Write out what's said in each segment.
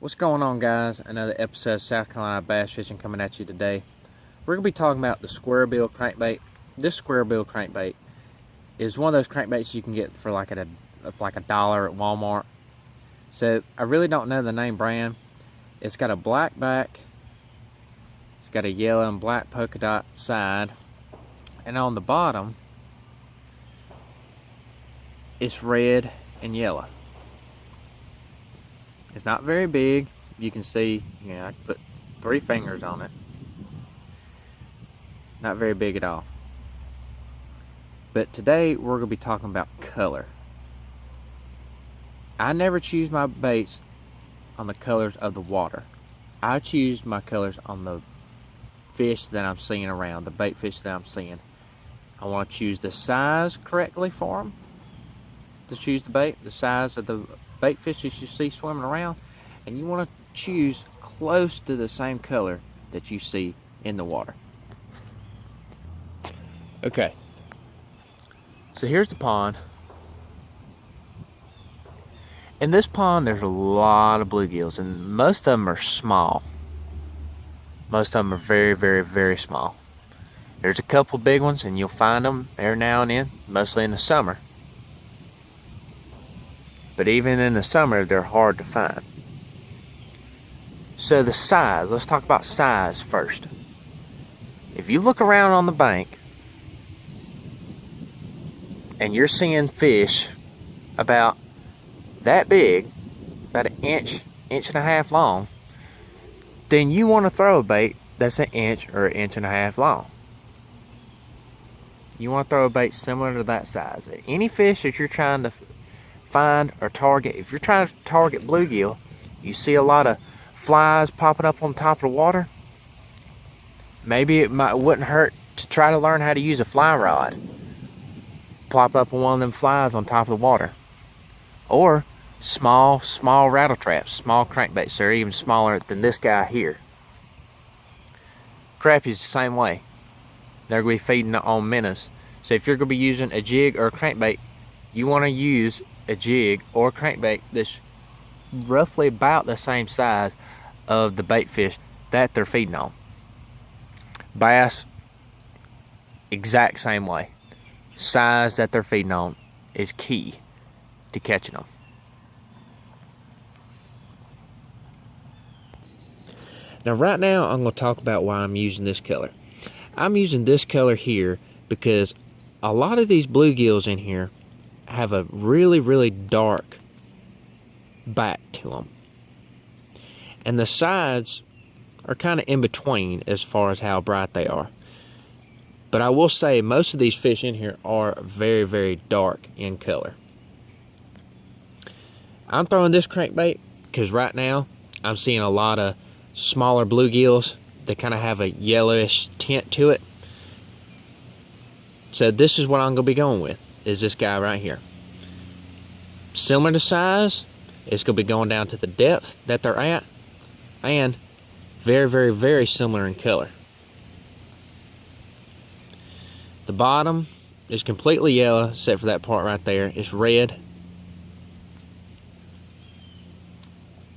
What's going on, guys? Another episode of South Carolina Bass Fishing coming at you today. We're going to be talking about the square bill crankbait. This square bill crankbait is one of those crankbaits you can get for like $1 at Walmart. So I really don't know the name brand. It's got a black back. It's got a yellow and black polka dot side. And on the bottom, it's red and yellow. It's not very big. You can see, I put 3 fingers on it. Not very big at all. But today we're going to be talking about color. I never choose my baits on the colors of the water. I choose my colors on the fish that I'm seeing around, the bait fish that I'm seeing. I want to choose the size correctly for them to choose the bait, the size of the bait fish that you see swimming around, and you want to choose close to the same color that you see in the water. Okay, so here's the pond. In this pond there's a lot of bluegills, and most of them are small. Most of them are very, very, very small. There's a couple big ones, and you'll find them every now and then, mostly in the summer. But even in the summer, they're hard to find. So the size, let's talk about size first. If you look around on the bank and you're seeing fish about that big, about an inch, inch and a half long, then you want to throw a bait that's an inch or an inch and a half long. You want to throw a bait similar to that size. Any fish that you're trying to find or target, if you're trying to target bluegill, you see a lot of flies popping up on top of the water, maybe it wouldn't hurt to try to learn how to use a fly rod. Plop up one of them flies on top of the water. Or small rattle traps, small crankbaits. They're even smaller than this guy here. Crappies the same way. They're going to be feeding on minnows. So if you're going to be using a jig or a crankbait, you want to use a jig or a crankbait that's roughly about the same size of the bait fish that they're feeding on. Bass, exact same way. Size that they're feeding on is key to catching them. Now right now I'm going to talk about why I'm using this color. I'm using this color here because a lot of these bluegills in here have a really, really dark back to them. And the sides are kind of in between as far as how bright they are. But I will say most of these fish in here are very, very dark in color. I'm throwing this crankbait because right now I'm seeing a lot of smaller bluegills that kind of have a yellowish tint to it. So this is what I'm going to be going with, is this guy right here. Similar to size, it's going to be going down to the depth that they're at, and very, very, very similar in color. The bottom is completely yellow except for that part right there. It's red.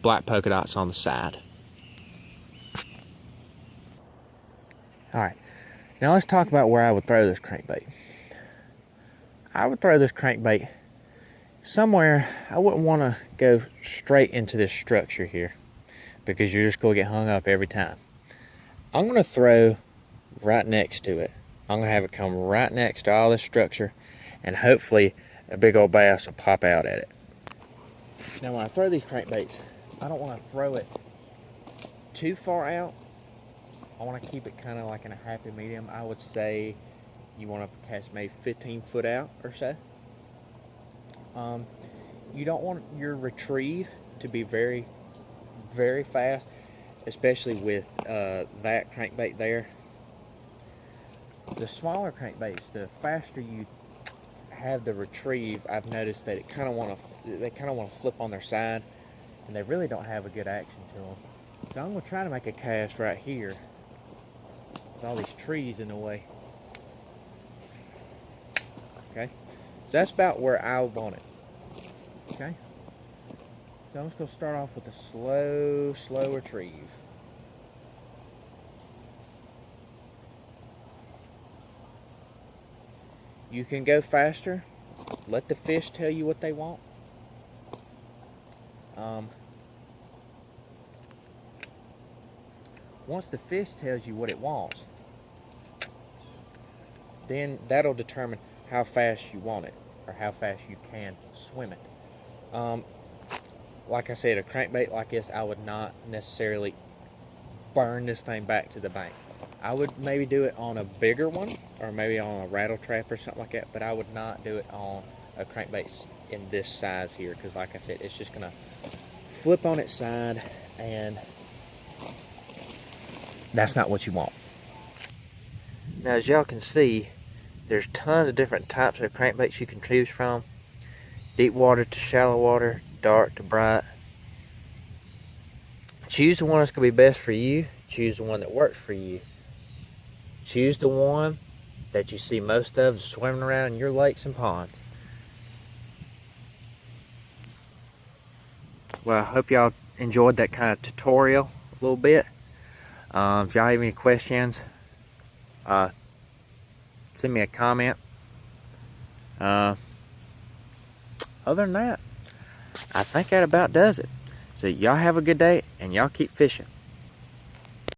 Black polka dots on the side. Alright, now let's talk about where I would throw this crankbait. I would throw this crankbait somewhere. I wouldn't want to go straight into this structure here because you're just going to get hung up every time. I'm going to throw right next to it. I'm going to have it come right next to all this structure, and hopefully a big old bass will pop out at it. Now when I throw these crankbaits, I don't want to throw it too far out. I want to keep it kind of like in a happy medium. I would say you want to catch maybe 15 foot out or so. You don't want your retrieve to be very, very fast, especially with that crankbait there. The smaller crankbaits, the faster you have the retrieve, I've noticed that they kind of want to flip on their side, and they really don't have a good action to them. So I'm going to try to make a cast right here with all these trees in the way. Okay, so that's about where I want it. Okay, So I'm just going to start off with a slow retrieve. You can go faster. Let the fish tell you what they want. Once the fish tells you what it wants, then that'll determine how fast you want it, or how fast you can swim it. Like I said, a crankbait like this, I would not necessarily burn this thing back to the bank. I would maybe do it on a bigger one, or maybe on a rattle trap or something like that, but I would not do it on a crankbait in this size here, because like I said, it's just gonna flip on its side, and that's not what you want. Now, as y'all can see, there's tons of different types of crankbaits you can choose from. Deep water to shallow water, dark to bright. Choose the one that's gonna be best for you. Choose the one that works for you. Choose the one that you see most of swimming around in your lakes and ponds. Well, I hope y'all enjoyed that kind of tutorial a little bit. If y'all have any questions, send me a comment. Other than that, I think that about does it. So y'all have a good day, and y'all keep fishing.